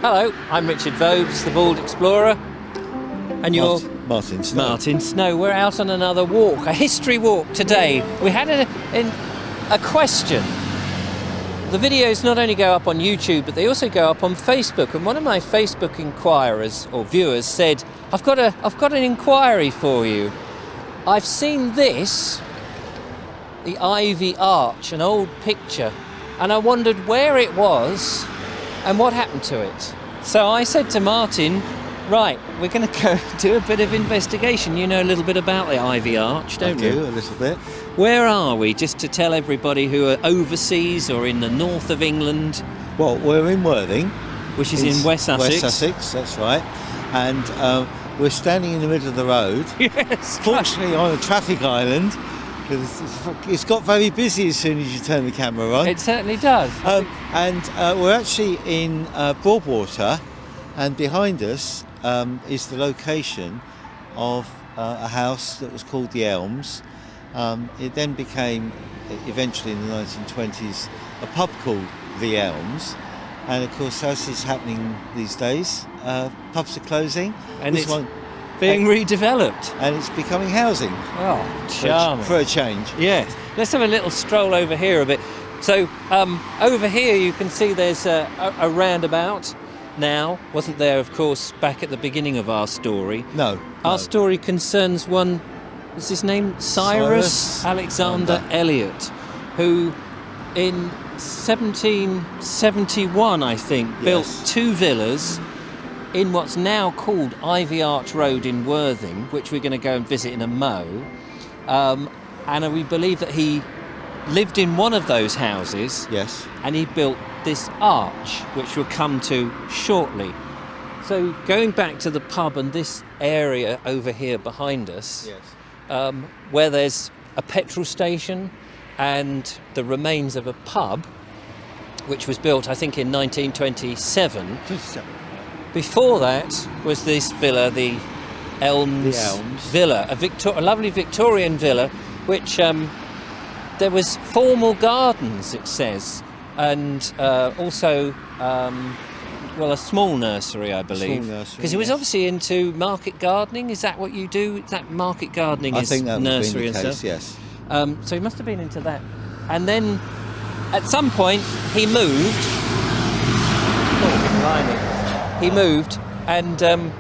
Hello, I'm Richard Vobes, the Bald Explorer, and you're Martin Snow. Martin Snow. We're out on another walk, a history walk today. We had a question. The videos not only go up on YouTube, but they also go up on Facebook. And one of my Facebook inquirers or viewers said, "I've got an inquiry for you. I've seen this, the Ivy Arch, an old picture, and I wondered where it was and what happened to it." So I said to Martin, right, we're going to go do a bit of investigation. You know a little bit about the Ivy Arch, don't you? I do, a little bit. Where are we, just to tell everybody who are overseas or in the north of England? Well, we're in Worthing. Which is in West Sussex. West Sussex, that's right. And we're standing in the middle of the road. Yes. Fortunately on a traffic island, because it's got very busy as soon as you turn the camera on. It certainly does. And we're actually in Broadwater, and behind us is the location of a house that was called the Elms. It then became, eventually in the 1920s, a pub called the Elms. And of course, as is happening these days, pubs are closing. And it's being redeveloped. And it's becoming housing. Oh, charming. For a change. Yes. Let's have a little stroll over here a bit. So over here you can see there's a roundabout now. Wasn't there, of course, back at the beginning of our story. No. Our story concerns one, what's his name? Cyrus Alexander Elliot, who in 1771, I think, built two villas in what's now called Ivy Arch Road in Worthing, which we're going to go and visit in a mo. And we believe that he lived in one of those houses. Yes. And he built this arch, which we'll come to shortly. So going back to the pub and this area over here behind us, where there's a petrol station and the remains of a pub, which was built, I think, in 1927. Before that was this villa, the Elms Villa, a lovely Victorian villa, which there was formal gardens, it says, and also a small nursery, I believe, because he was obviously into market gardening. Is that what you do? Is that market gardening? I think that nursery would be the and case, stuff. Yes. So he must have been into that, and then at some point he moved. He moved, and then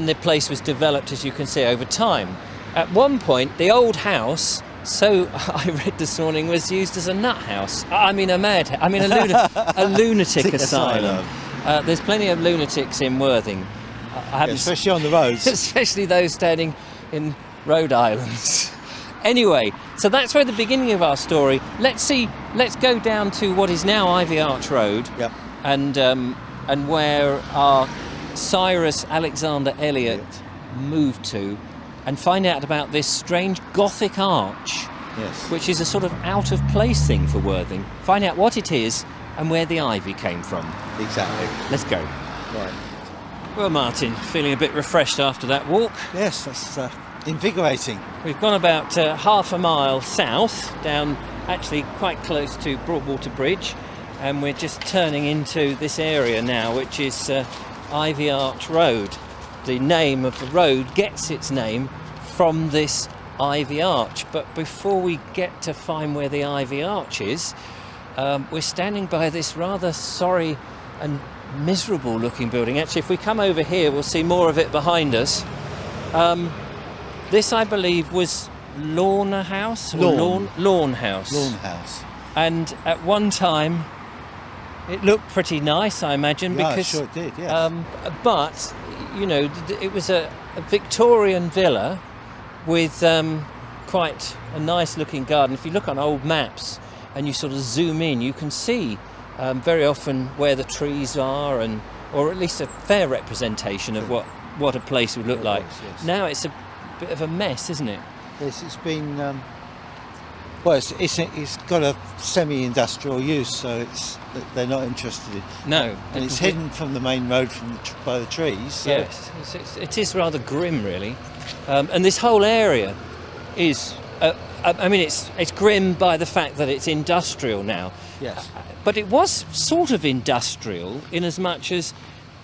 the place was developed, as you can see, over time. At one point, the old house, so I read this morning, was used as a nut house. A lunatic asylum. There's plenty of lunatics in Worthing. Especially on the roads. Especially those standing in Rhode Islands. Anyway, so that's where the beginning of our story. Let's go down to what is now Ivy Arch Road. Yep. And where our Cyrus Alexander Elliot moved to, and find out about this strange Gothic arch, which is a sort of out-of-place thing for Worthing. Find out what it is and where the ivy came from. Exactly. Let's go. Right. Well, Martin, feeling a bit refreshed after that walk? Yes, that's invigorating. We've gone about half a mile south, down actually quite close to Broadwater Bridge, and we're just turning into this area now, which is Ivy Arch Road. The name of the road gets its name from this Ivy Arch. But before we get to find where the Ivy Arch is, we're standing by this rather sorry and miserable looking building. Actually, if we come over here, we'll see more of it behind us. This, I believe, was Lawn House? Lawn House. Lawn House. And at one time, it looked pretty nice, I imagine, because sure it did, yes. But you know, it was a Victorian villa with quite a nice looking garden. If you look on old maps and you sort of zoom in, you can see very often where the trees are, or at least a fair representation of what a place would look like. Yes. Now it's a bit of a mess, isn't it? Yes, it's been it's got a semi-industrial use, so they're not interested in. No, and it's hidden from the main road by the trees. So. Yes, it is rather grim, really. And this whole area is, it's grim by the fact that it's industrial now. Yes. But it was sort of industrial in as much as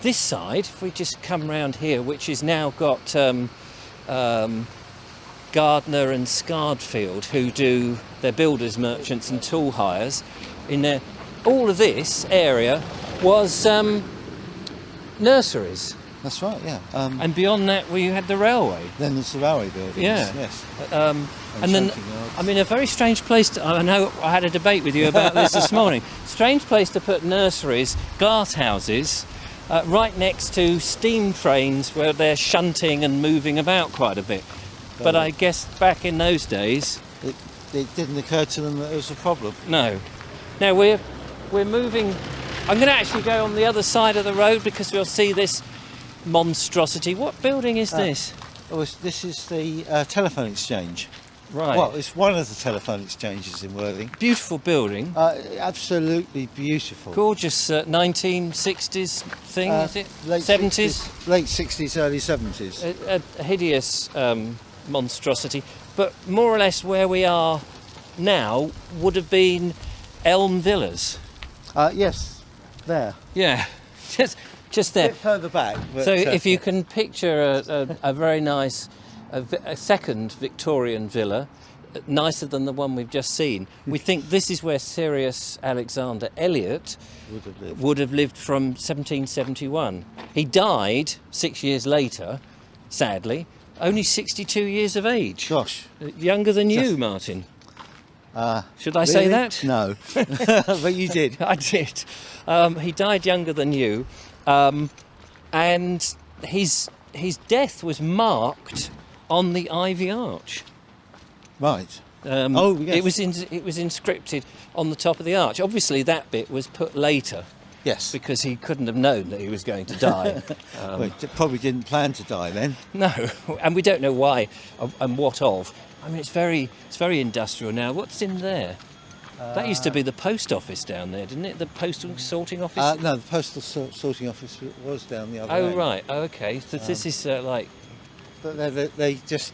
this side, if we just come round here, which has now got Gardner and Scardfield, who do their builders, merchants and tool hires. In there, all of this area was nurseries. That's right, yeah. And beyond that, we had the railway. Then there's the railway buildings, yes. And then, I mean, a very strange place I know I had a debate with you about this morning. Strange place to put nurseries, glass houses, right next to steam trains where they're shunting and moving about quite a bit. But I guess back in those days... It didn't occur to them that it was a problem. No. Now we're moving... I'm going to actually go on the other side of the road because we'll see this monstrosity. What building is this? This is the telephone exchange. Right. Well, it's one of the telephone exchanges in Worthing. Beautiful building. Absolutely beautiful. Gorgeous 1960s thing, is it? 70s? Late 60s, early 70s. A hideous monstrosity. But more or less where we are now would have been Elm Villas. Yes, there. Yeah, just there. A bit further back. But, so if you can picture a very nice, a second Victorian villa, nicer than the one we've just seen, we think this is where Sirius Alexander Elliot would have lived from 1771. He died 6 years later, sadly, only 62 years of age. Gosh. Younger than you, Martin. Should I say that? No, but you did. I did. He died younger than you, and his death was marked on the Ivy Arch. Right. Yes. It was inscripted on the top of the arch. Obviously, that bit was put later. Yes. Because he couldn't have known that he was going to die. Well, he probably didn't plan to die then. No, and we don't know why and what of. I mean, it's very industrial now. What's in there? That used to be the post office down there, didn't it? The postal sorting office? No, the postal sorting office was down the other end. end. Oh, right. Oh, okay. So this is like... But they just...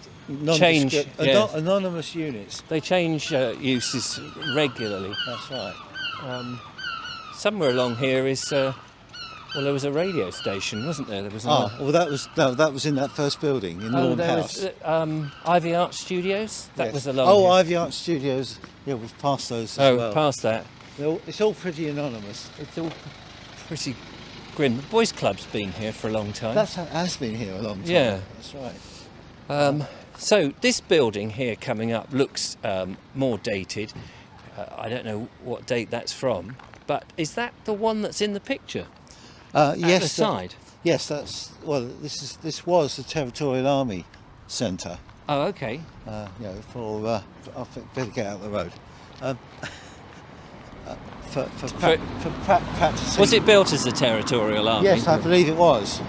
change... anonymous units. They change uses regularly. That's right. Somewhere along here is... there was a radio station, wasn't there? There was that was in that first building in Northern House. Was, Ivy Arch Studios. That was along. Oh, here. Ivy Arch Studios. Yeah, we've passed those as well. Oh, past that. It's all pretty anonymous. It's all pretty grim. The Boys Club's been here for a long time. That has been here a long time. Yeah, that's right. So this building here coming up looks more dated. I don't know what date that's from, but is that the one that's in the picture? Yes. At the side. Yes, that's this was the Territorial Army Centre. Oh, okay. For I think better get out of the road. For practicing. Was it built as the Territorial Army? Yes, I believe it was.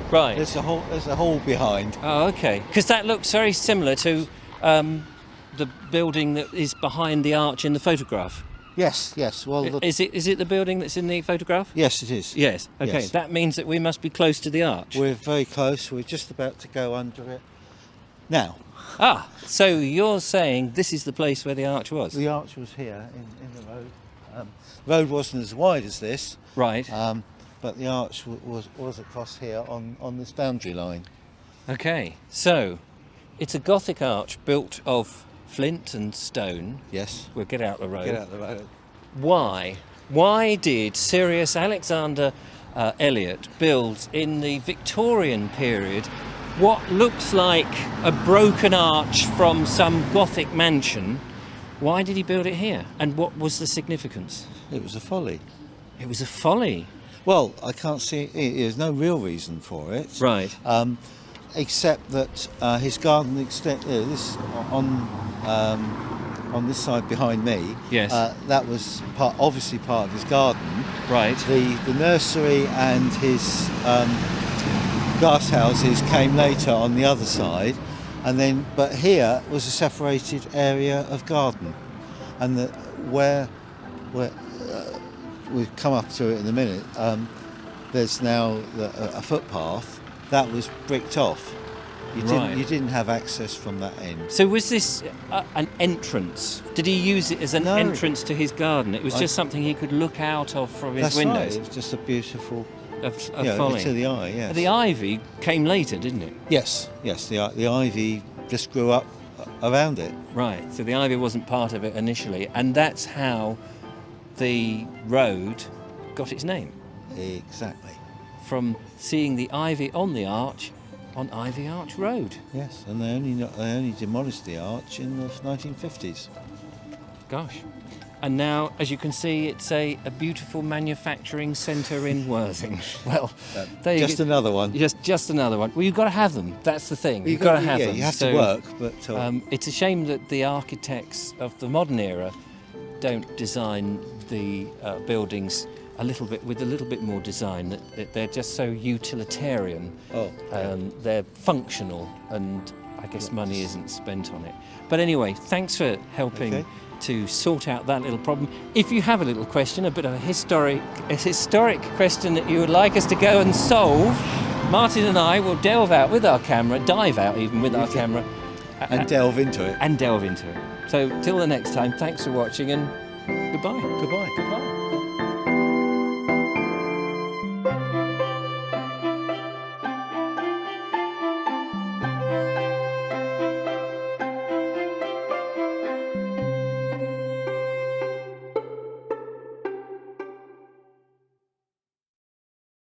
Right. There's a hall behind. Oh, okay. Because that looks very similar to the building that is behind the arch in the photograph. Yes. Well, is it the building that's in the photograph? Yes, it is. Yes. Okay. Yes. That means that we must be close to the arch. We're very close. We're just about to go under it now. Ah, so you're saying this is the place where the arch was? The arch was here in the road. The road wasn't as wide as this. Right. But the arch was across here on this boundary line. Okay. So it's a Gothic arch built of flint and stone. Yes. We'll get out the road. Get out the road. Why? Why did Sirius Alexander Elliot build in the Victorian period what looks like a broken arch from some Gothic mansion? Why did he build it here? And what was the significance? It was a folly. It was a folly? Well, I can't see... There's no real reason for it. Right. Except that his garden extent... this on this side behind me, yes, that was obviously part of his garden. Right. The nursery and his glass houses came later on the other side, but here was a separated area of garden, and where we've come up to it in a minute. There's now a footpath that was bricked off. You didn't have access from that end. So was this an entrance? Did he use it as an entrance to his garden? It was just something he could look out of from his windows? Right. It was just a beautiful... folly. To the eye, yes. The ivy came later, didn't it? Yes. The ivy just grew up around it. Right, so the ivy wasn't part of it initially, and that's how the road got its name. Exactly. From seeing the ivy on the arch on Ivy Arch Road. Yes, and they only demolished the arch in the 1950s. Gosh. And now, as you can see, it's a beautiful manufacturing centre in Worthing. Well, just another one. Just another one. Well, you've got to have them. That's the thing. You've got to have them. You have to work, but... it's a shame that the architects of the modern era don't design the buildings with a little bit more design. That they're just so utilitarian. They're functional, and I guess money isn't spent on it. But anyway, thanks for helping to sort out that little problem. If you have a little question, a bit of a historic question that you would like us to go and solve, Martin and I will dive out with our camera, and delve into it. So till the next time, thanks for watching, and goodbye. Goodbye.